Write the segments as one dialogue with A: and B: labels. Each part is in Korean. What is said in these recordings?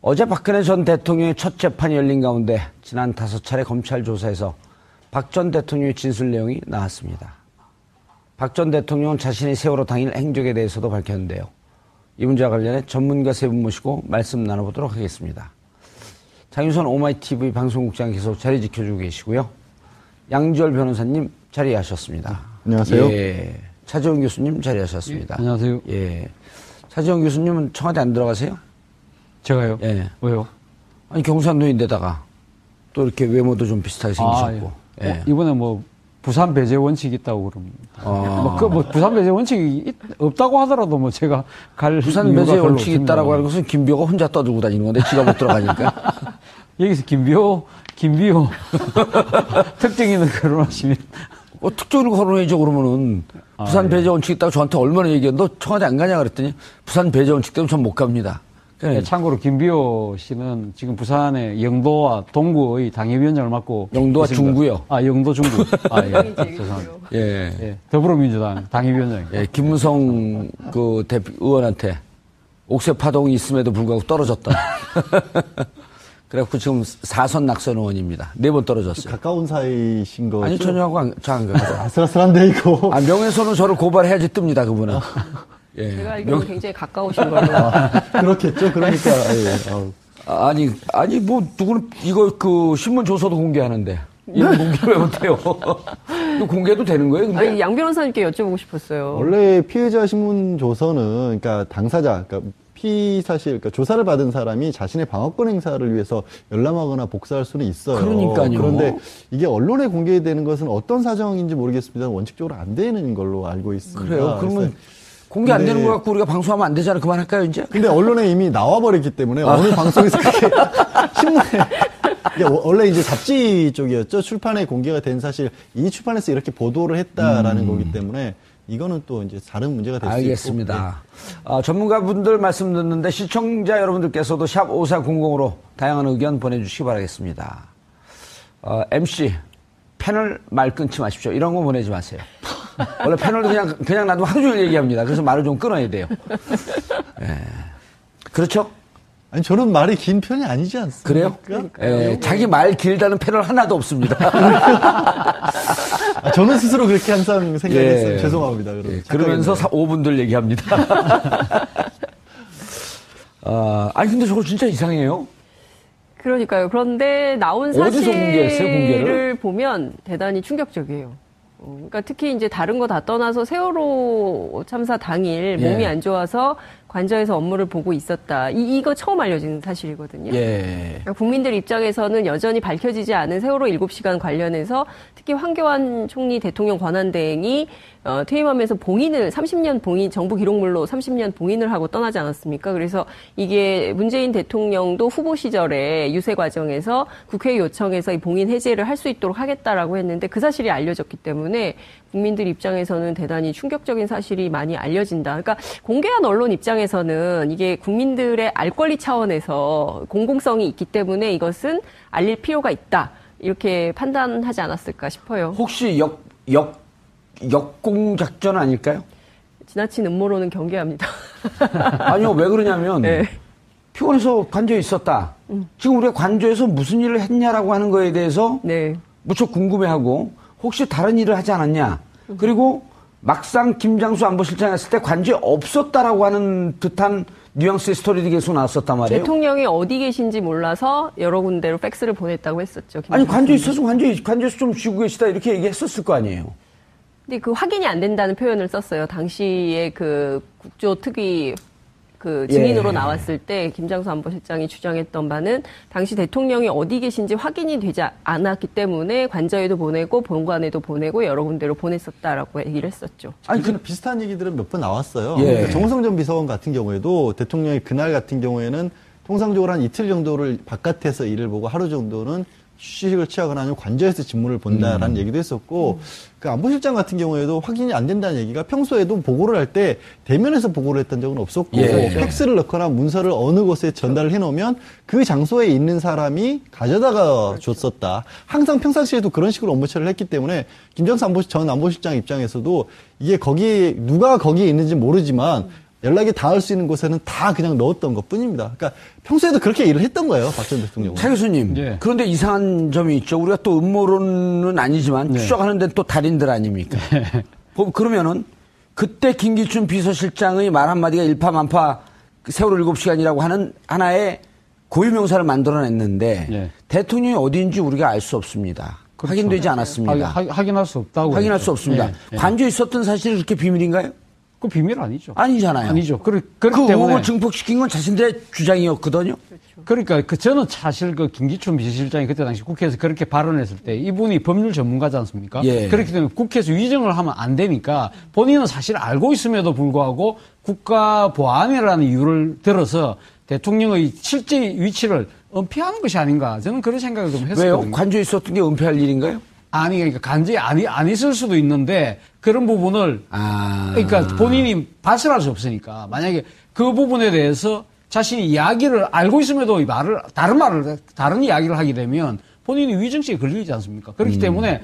A: 어제 박근혜 전 대통령의 첫 재판이 열린 가운데 지난 5차례 검찰 조사에서 박 전 대통령의 진술 내용이 나왔습니다. 박 전 대통령은 자신의 세월호 당일 행적에 대해서도 밝혔는데요. 이 문제와 관련해 전문가 세 분 모시고 말씀 나눠보도록 하겠습니다. 장윤선 오마이TV 방송국장께서 자리 지켜주고 계시고요. 양지열 변호사님 자리하셨습니다.
B: 안녕하세요.
A: 예. 차재원 교수님 자리하셨습니다.
C: 예, 안녕하세요.
A: 예. 차재원 교수님은 청와대 안 들어가세요?
C: 제가요?
A: 예.
C: 왜요?
A: 아니, 경상도인데다가 또 이렇게 외모도 좀 비슷하게 생기셨고.
C: 예.
A: 예.
C: 이번에 뭐 부산 배제 원칙이 있다고 그럽니다. 부산 배제 원칙이 없다고 하더라도 뭐 제가 갈
A: 부산 배제 원칙이 있다라고 하는 것은 김비호가 혼자 떠들고 다니는 건데 지가 못 들어가니까.
C: 여기서 김비호 특정 있는 거론하시면
A: 특종을 거론해줘 그러면은 부산 배제 원칙 있다고 저한테 얼마나 얘기했는데 너 청와대 안 가냐 그랬더니 부산 배제 원칙 때문에 전 못 갑니다.
C: 네, 참고로 김비호 씨는 지금 부산의 영도와 동구의 당협위원장을 맡고
A: 영도와
C: 있습니다.
A: 중구요.
C: 영도 중구. 예. 죄송합니다.
A: 예.
C: 예. 더불어민주당 당협위원장입니다.
A: 예, 김무성 그 대표 의원한테 옥새 파동이 있음에도 불구하고 떨어졌다. 그래갖고 지금 4선 낙선 의원입니다. 4번 떨어졌어요.
B: 가까운 사이신 거죠?
A: 아니, 전혀 하고 안 가요.
B: 아슬아슬한데, 이거.
A: 명예훼손은 저를 고발해야지 뜹니다, 그분은. 예.
D: 제가 알기로는 굉장히 가까우신 걸로.
B: 그렇겠죠. 그러니까. 예.
A: 아니, 뭐, 누구는, 이거 신문 조서도 공개하는데. 이런 공개 왜 못해요? 이거 공개도 되는 거예요, 근데?
D: 아니, 양 변호사님께 여쭤보고 싶었어요.
B: 원래 피해자 신문 조서는, 그러니까 당사자, 그러니까 그러니까 조사를 받은 사람이 자신의 방어권 행사를 위해서 열람하거나 복사할 수는 있어요.
A: 그러니까요.
B: 그런데 이게 언론에 공개되는 것은 어떤 사정인지 모르겠습니다. 원칙적으로 안 되는 걸로 알고 있습니다.
A: 그래요? 그러면 공개 안 되는 거 갖고 우리가 방송하면 안 되잖아. 그만할까요, 이제?
B: 근데 언론에 이미 나와버렸기 때문에 어느 방송에서 그렇게 신문에 이게 원래 이제 잡지 쪽이었죠. 출판에 공개가 된 사실 이 출판에서 이렇게 보도를 했다라는 거기 때문에 이거는 또 이제 다른 문제가 될 수 있고.
A: 알겠습니다. 전문가분들 말씀 듣는데 시청자 여러분들께서도 샵 5400으로 다양한 의견 보내주시기 바라겠습니다. MC 패널 말 끊지 마십시오. 이런 거 보내지 마세요. 원래 패널도 그냥 놔두면 하루 종일 얘기합니다. 그래서 말을 좀 끊어야 돼요. 예. 그렇죠?
B: 아니, 저는 말이 긴 편이 아니지 않습니까?
A: 그래요? 예, 자기 말 길다는 패널 하나도 없습니다.
B: 저는 스스로 그렇게 항상 생각했어요. 죄송합니다.
A: 그러면서 5분들 얘기합니다. 아니, 근데 저거 진짜 이상해요.
D: 그러니까요. 그런데 나온
A: 어디서 공개했어요, 공개를?
D: 사실을 보면 대단히 충격적이에요. 그러니까 특히 이제 다른 거 다 떠나서 세월호 참사 당일 몸이 안 좋아서 관저에서 업무를 보고 있었다. 이거 처음 알려진 사실이거든요.
A: 예.
D: 그러니까 국민들 입장에서는 여전히 밝혀지지 않은 세월호 7시간 관련해서 특히 황교안 총리 대통령 권한대행이 퇴임하면서 30년 봉인, 정부 기록물로 30년 봉인을 하고 떠나지 않았습니까? 그래서 이게 문재인 대통령도 후보 시절에 유세 과정에서 국회 요청해서 이 봉인 해제를 할 수 있도록 하겠다라고 했는데 그 사실이 알려졌기 때문에 국민들 입장에서는 대단히 충격적인 사실이 많이 알려진다. 그러니까 공개한 언론 입장에서는 이게 국민들의 알 권리 차원에서 공공성이 있기 때문에 이것은 알릴 필요가 있다. 이렇게 판단하지 않았을까 싶어요.
A: 혹시 역공 작전 아닐까요?
D: 지나친 음모론은 경계합니다.
A: 아니요, 왜 그러냐면
D: 네.
A: 피곤해서 관저에 있었다. 지금 우리가 관저에서 무슨 일을 했냐라고 하는 거에 대해서
D: 네.
A: 무척 궁금해하고 혹시 다른 일을 하지 않았냐. 그리고 막상 김장수 안보실장이 했을 때 관저에 없었다라고 하는 듯한 뉘앙스의 스토리들이 계속 나왔었단 말이에요.
D: 대통령이 어디 계신지 몰라서 여러 군데로 팩스를 보냈다고 했었죠.
A: 아니, 관저에 있어서 관저에서 좀 쉬고 계시다 이렇게 얘기했었을 거 아니에요.
D: 근데 그 확인이 안 된다는 표현을 썼어요. 당시에 그 국조특위 그 증인으로 나왔을 때 김장수 안보실장이 주장했던 바는 당시 대통령이 어디 계신지 확인이 되지 않았기 때문에 관저에도 보내고 본관에도 보내고 여러 군데로 보냈었다라고 얘기를 했었죠.
B: 아니, 비슷한 얘기들은 몇 번 나왔어요.
A: 예.
B: 그러니까 정호성 전 비서관 같은 경우에도 대통령이 그날 같은 경우에는 통상적으로 한 이틀 정도를 바깥에서 일을 보고 하루 정도는 휴식을 취하거나 아니면 관저에서 직무를 본다라는 얘기도 했었고, 그 안보실장 같은 경우에도 확인이 안 된다는 얘기가 평소에도 보고를 할 때 대면에서 보고를 했던 적은 없었고, 팩스를 넣거나 문서를 어느 곳에 전달을 해놓으면 그 장소에 있는 사람이 가져다가 줬었다. 항상 평상시에도 그런 식으로 업무 처리를 했기 때문에 김정수 전 안보실장 입장에서도 이게 누가 거기에 있는지 모르지만 연락이 닿을 수 있는 곳에는 다 그냥 넣었던 것 뿐입니다. 그러니까 평소에도 그렇게 일을 했던 거예요, 박 전 대통령은.
A: 차 교수님,
C: 예.
A: 그런데 이상한 점이 있죠. 우리가 또 음모론은 아니지만 추적하는 데는 또 달인들 아닙니까? 그러면은 그때 김기춘 비서실장의 말 한마디가 일파만파 세월호 7시간이라고 하는 하나의 고유명사를 만들어냈는데
C: 예.
A: 대통령이 어디인지 우리가 알 수 없습니다.
C: 그렇죠.
A: 확인되지 않았습니다.
C: 확인할 수 없다고.
A: 확인할
C: 그랬죠.
A: 수 없습니다.
C: 예, 예.
A: 관저에 있었던 사실이 그렇게 비밀인가요?
C: 그 비밀 아니죠.
A: 아니잖아요.
C: 아니죠. 그렇기
A: 그
C: 때문에.
A: 의혹을 증폭시킨 건 자신들의 주장이었거든요.
C: 그러니까 저는 사실 그 김기춘 비서실장이 그때 당시 국회에서 그렇게 발언했을 때 이분이 법률 전문가지 않습니까?
A: 예.
C: 그렇기 때문에 국회에서 위정을 하면 안 되니까 본인은 사실 알고 있음에도 불구하고 국가보안이라는 이유를 들어서 대통령의 실제 위치를 은폐하는 것이 아닌가 저는 그런 생각을 좀 했었거든요.
A: 왜요? 관저에 있었던 게 은폐할 일인가요?
C: 아니 그러니까 간접이 안 있을 수도 있는데 그런 부분을 그러니까 본인이 발설할 수 없으니까 만약에 그 부분에 대해서 자신이 이야기를 알고 있음에도 다른 이야기를 하게 되면 본인이 위증죄에 걸리지 않습니까? 그렇기 때문에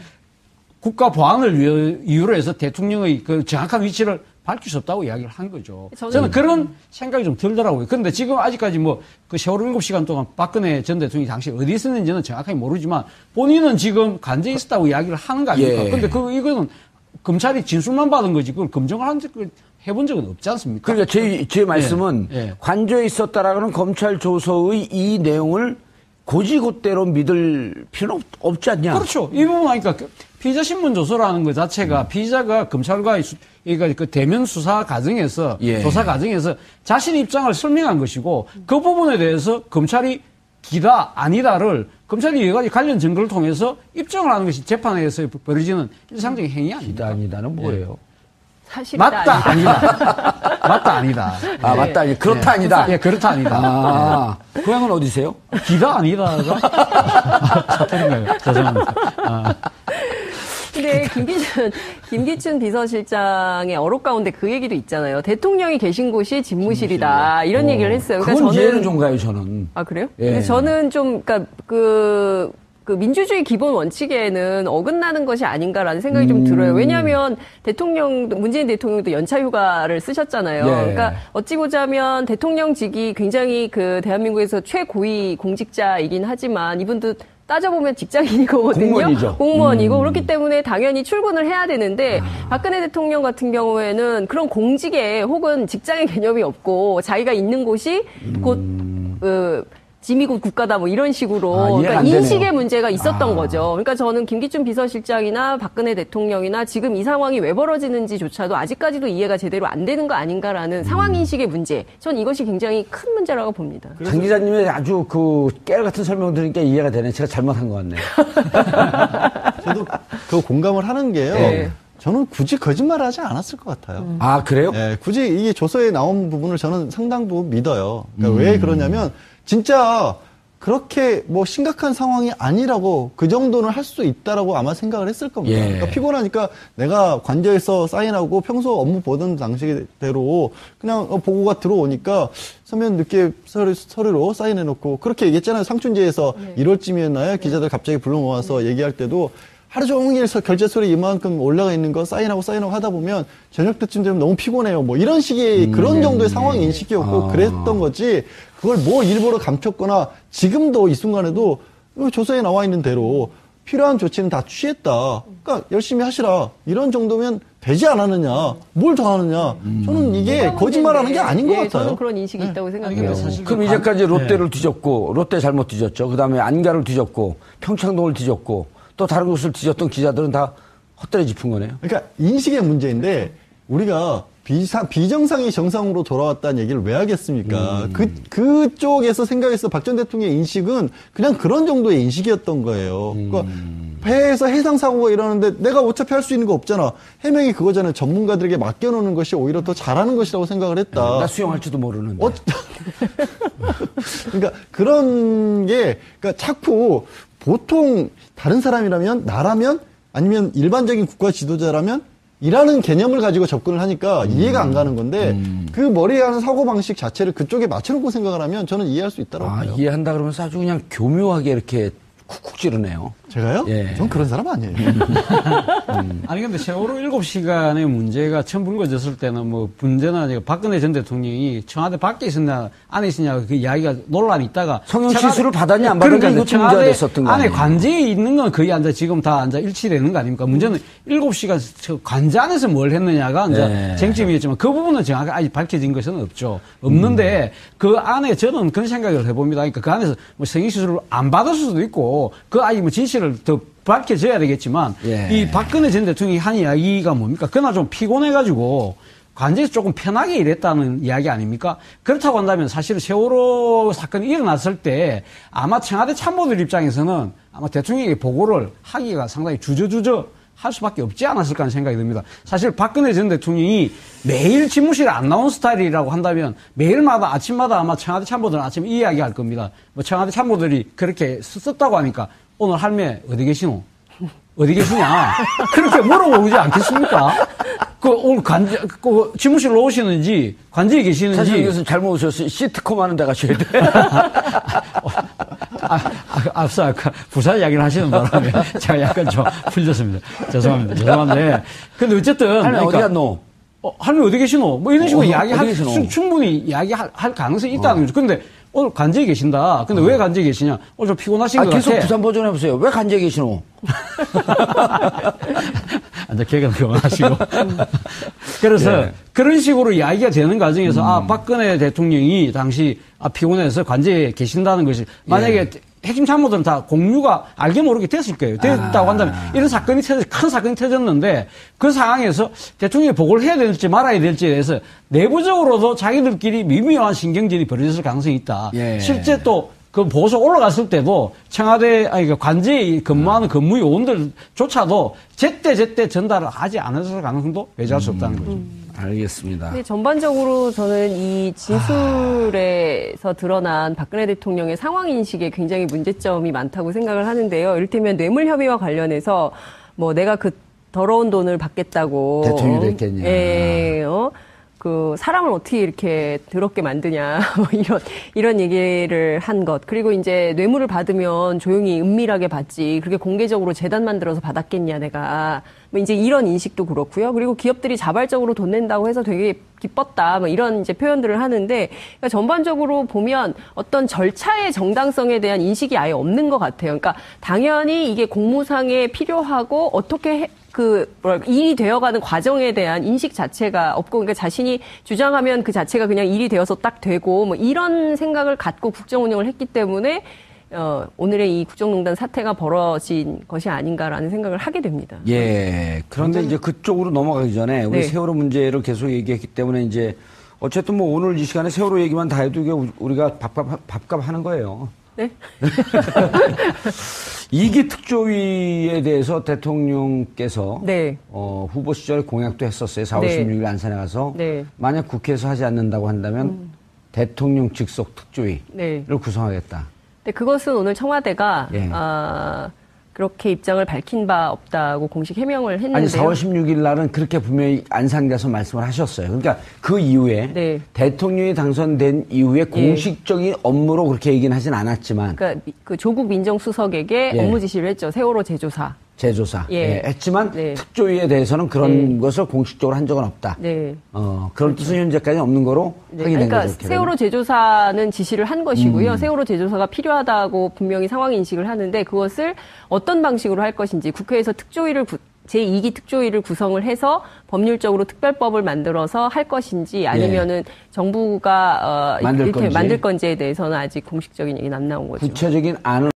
C: 국가 보안을 이유로 해서 대통령의 그 정확한 위치를 밝힐 수 없다고 이야기를 한 거죠. 저는 그런 생각이 좀 들더라고요. 그런데 지금 아직까지 뭐 그 세월호 7시간 동안 박근혜 전 대통령이 당시 어디 있었는지는 정확하게 모르지만 본인은 지금 간제에 있었다고 이야기를 하는 거 아닙니까?
A: 예.
C: 근데 이거는 검찰이 진술만 받은 거지 그걸 검증을 해본 적은 없지 않습니까?
A: 그러니까 제 말씀은
C: 예.
A: 관저에 있었다라는 검찰 조서의 이 내용을 고지고대로 믿을 필요는 없지 않냐?
C: 그렇죠. 이 부분 하니까 피의자 신문 조서라는 것 자체가 피의자가 검찰과의 그러니까 그 대면 수사 과정에서
A: 예.
C: 조사 과정에서 자신의 입장을 설명한 것이고 그 부분에 대해서 검찰이 기다 아니다를 검찰이 여러 가지 관련 증거를 통해서 입증을 하는 것이 재판에서 벌어지는 일상적인 행위 아닙니까?
A: 기다 아니다는 뭐예요?
D: 사실이다.
C: 맞다 아니다. 맞다 아니다.
A: 아, 맞다 아니다. 그렇다 아니다.
C: 예, 그렇다 아니다.
A: 아, 고향은 어디세요?
C: 기다 아니다가 사투리인가요? 죄송합니다.
D: 근데 김기춘 비서실장의 어록 가운데 그 얘기도 있잖아요. 대통령이 계신 곳이 집무실이다. 이런 얘기를 했어요.
A: 그건
D: 그러니까
A: 이해는 좀 가요, 저는.
D: 아, 그래요?
A: 예.
D: 근데 저는 좀, 그러니까 그 민주주의 기본 원칙에는 어긋나는 것이 아닌가라는 생각이 좀 들어요. 왜냐하면 문재인 대통령도 연차 휴가를 쓰셨잖아요.
A: 예.
D: 그러니까 어찌 보자면 대통령직이 굉장히 그 대한민국에서 최고위 공직자이긴 하지만 이분도 따져보면 직장인이거든요.
A: 공무원이죠.
D: 공무원이고 그렇기 때문에 당연히 출근을 해야 되는데 박근혜 대통령 같은 경우에는 그런 공직에 혹은 직장의 개념이 없고 자기가 있는 곳이 곧 지미국 국가다 뭐 이런 식으로 그러니까 인식의 문제가 있었던 거죠. 그러니까 저는 김기춘 비서실장이나 박근혜 대통령이나 지금 이 상황이 왜 벌어지는지조차도 아직까지도 이해가 제대로 안 되는 거 아닌가라는 상황 인식의 문제. 전 이것이 굉장히 큰 문제라고 봅니다.
A: 장 기자님의 아주 그 깨알 같은 설명 들으니까 이해가 되네. 제가 잘못한 것 같네요.
B: 저도 그 공감을 하는 게요.
D: 네.
B: 저는 굳이 거짓말을 하지 않았을 것 같아요.
A: 아, 그래요?
B: 네, 굳이 이게 조서에 나온 부분을 저는 상당 부분 믿어요. 그러니까 왜 그러냐면 진짜 그렇게 뭐 심각한 상황이 아니라고 그 정도는 할 수 있다라고 아마 생각을 했을 겁니다.
A: 예.
B: 그러니까 피곤하니까 내가 관저에서 사인하고 평소 업무 보던 당시대로 그냥 보고가 들어오니까 서면 늦게 서류로 사인해놓고 그렇게 얘기했잖아요. 상춘제에서 1월쯤이었나요? 기자들 갑자기 불러 모아서 얘기할 때도 하루 종일 결제 서류 이만큼 올라가 있는 거 사인하고 하다 보면 저녁 때쯤 되면 너무 피곤해요. 뭐 이런 식의 그런 정도의 상황 인식이었고 그랬던 거지 그걸 뭐 일부러 감췄거나 지금도 이 순간에도 조서에 나와 있는 대로 필요한 조치는 다 취했다. 그러니까 열심히 하시라. 이런 정도면 되지 않았느냐. 뭘 더 하느냐. 저는 이게 거짓말하는 게 아닌 것 같아요.
D: 저는 그런 인식이 있다고 생각해요.
A: 그럼 이제까지 롯데를 뒤졌고, 롯데 잘못 뒤졌죠. 그 다음에 안가를 뒤졌고, 평창동을 뒤졌고, 또 다른 곳을 뒤졌던 기자들은 다 헛다리 짚은 거네요.
B: 그러니까 인식의 문제인데 우리가 비정상이 정상으로 돌아왔다는 얘기를 왜 하겠습니까? 그쪽에서 생각해서 박 전 대통령의 인식은 그냥 그런 정도의 인식이었던 거예요. 그러니까 배에서 해상 사고가 일어나는데 내가 어차피 할 수 있는 거 없잖아. 해명이 그거잖아요. 전문가들에게 맡겨놓는 것이 오히려 더 잘하는 것이라고 생각을 했다.
A: 나 수영할지도 모르는데.
B: 그러니까 그런 게 그러니까 자꾸 보통 다른 사람이라면 나라면 아니면 일반적인 국가 지도자라면 이라는 개념을 가지고 접근을 하니까 이해가 안 가는 건데 그 머리에 하는 사고방식 자체를 그쪽에 맞춰놓고 생각을 하면 저는 이해할 수 있다고 봐요.
A: 이해한다 그러면서 아주 그냥 교묘하게 이렇게 쿡쿡 찌르네요.
B: 제가요?
A: 예.
B: 전 그런 사람 아니에요.
C: 아니, 근데 세월호 7시간의 문제가 처음 불거졌을 때는 뭐, 문제는 박근혜 전 대통령이 청와대 밖에 있었냐, 안에 있었냐, 그 이야기가 논란이 있다가.
A: 성형시술을 받았냐, 안 받았냐,
C: 그러니까
A: 이것도 문제가 됐었던 거
C: 안에
A: 아니에요?
C: 관제에 있는 건 거의 지금 다 일치되는 거 아닙니까? 문제는 7시간 관제 안에서 뭘 했느냐가
A: 네.
C: 쟁점이었지만 그 부분은 정확하게 아직 밝혀진 것은 없죠. 없는데 그 안에 저는 그런 생각을 해봅니다. 그러니까 그 안에서 뭐 성형시술을 안 받을 수도 있고 그 아직 뭐 진실을 더 밝혀져야 되겠지만
A: 예.
C: 이 박근혜 전 대통령이 한 이야기가 뭡니까? 그날 좀 피곤해가지고 관제에서 조금 편하게 일했다는 이야기 아닙니까? 그렇다고 한다면 사실은 세월호 사건이 일어났을 때 아마 청와대 참모들 입장에서는 아마 대통령에게 보고를 하기가 상당히 주저주저 할 수밖에 없지 않았을까 하는 생각이 듭니다. 사실 박근혜 전 대통령이 매일 집무실에 안 나온 스타일이라고 한다면 매일마다 아침마다 아마 청와대 참모들은 아침에 이 이야기 할 겁니다. 뭐 청와대 참모들이 그렇게 썼다고 하니까 오늘 할매 어디 계시노? 어디 계시냐? 그렇게 물어보지 않겠습니까? 오늘 집무실로 오시는지, 관제에 계시는지.
A: 사실 이것은 잘못 오셨어요. 시트콤 하는 데 가셔야 돼.
C: 앞서 아까 부산 이야기를 하시는 바람에 제가 약간 좀 풀렸습니다. 죄송한데. 근데 어쨌든.
A: 할매 그러니까, 어디 갔노?
C: 할매 어디 계시노? 뭐 이런 식으로 충분히 이야기할 가능성이 있다는 거죠. 근데 오늘 관제에 계신다. 근데 왜 관제에 계시냐? 오늘 좀 피곤하신 것 같아.
A: 계속 부산 버전 해보세요. 왜 관제에 계시노?
C: 완전 개가 피곤하시고. 그래서
A: 예.
C: 그런 식으로 이야기가 되는 과정에서 박근혜 대통령이 당시 피곤해서 관제에 계신다는 것이 만약에 핵심 참모들은 다 공유가 알게 모르게 됐을 거예요. 됐다고 한다면 이런 사건이 큰 사건이 터졌는데 그 상황에서 대통령이 보고를 해야 될지 말아야 될지에 대해서 내부적으로도 자기들끼리 미묘한 신경전이 벌어졌을 가능성이 있다.
A: 예.
C: 실제 또 그 보고서 올라갔을 때도 청와대, 관제에 근무하는 근무 요원들조차도 제때 전달을 하지 않았을 가능성도 배제할 수 없다는 거죠.
A: 알겠습니다.
D: 근데 전반적으로 저는 이 진술에서 드러난 박근혜 대통령의 상황인식에 굉장히 문제점이 많다고 생각을 하는데요. 이를테면 뇌물 혐의와 관련해서 뭐 내가 그 더러운 돈을 받겠다고.
A: 대통령이 됐겠냐.
D: 예, 그 사람을 어떻게 이렇게 더럽게 만드냐 뭐 이런 얘기를 한 것. 그리고 이제 뇌물을 받으면 조용히 은밀하게 받지 그렇게 공개적으로 재단 만들어서 받았겠냐 내가 뭐 이제 이런 인식도 그렇고요. 그리고 기업들이 자발적으로 돈 낸다고 해서 되게 기뻤다 뭐 이런 이제 표현들을 하는데 그러니까 전반적으로 보면 어떤 절차의 정당성에 대한 인식이 아예 없는 것 같아요. 그러니까 당연히 이게 공무상에 필요하고 어떻게 일이 되어가는 과정에 대한 인식 자체가 없고, 그러니까 자신이 주장하면 그 자체가 그냥 일이 되어서 딱 되고, 뭐 이런 생각을 갖고 국정 운영을 했기 때문에, 오늘의 이 국정농단 사태가 벌어진 것이 아닌가라는 생각을 하게 됩니다.
A: 예. 그런데 이제 그쪽으로 넘어가기 전에 우리
D: 네.
A: 세월호 문제를 계속 얘기했기 때문에 이제 어쨌든 뭐 오늘 이 시간에 세월호 얘기만 다 해도 이게 우리가 밥값 하는 거예요.
D: 네?
A: 2기 특조위에 대해서 대통령께서
D: 네.
A: 후보 시절에 공약도 했었어요. 4월
D: 네.
A: 16일 안산에 가서
D: 네.
A: 만약 국회에서 하지 않는다고 한다면 대통령 직속 특조위를
D: 네.
A: 구성하겠다.
D: 근데 그것은 오늘 청와대가,
A: 예.
D: 그렇게 입장을 밝힌 바 없다고 공식 해명을 했는데요.
A: 아니 4월 16일 날은 그렇게 분명히 안산에서 말씀을 하셨어요. 그러니까 그 이후에
D: 네.
A: 대통령이 당선된 이후에 공식적인 업무로 그렇게 얘기는 하진 않았지만
D: 그러니까 그 조국 민정수석에게
A: 예.
D: 업무 지시를 했죠. 세월호 재조사.
A: 재조사
D: 예.
A: 했지만
D: 네.
A: 특조위에 대해서는 그런 것을 공식적으로 한 적은 없다.
D: 네.
A: 그런 뜻은 현재까지 없는 거로
D: 네,
A: 확인된
D: 그러니까
A: 거죠.
D: 세월호 재조사는 지시를 한 것이고요. 세월호 재조사가 필요하다고 분명히 상황 인식을 하는데 그것을 어떤 방식으로 할 것인지 국회에서 제2기 특조위를 구성을 해서 법률적으로 특별법을 만들어서 할 것인지 아니면은 정부가
A: 만들
D: 이렇게
A: 건지.
D: 만들 건지에 대해서는 아직 공식적인 얘기는 안 나온 거죠.
A: 구체적인 안을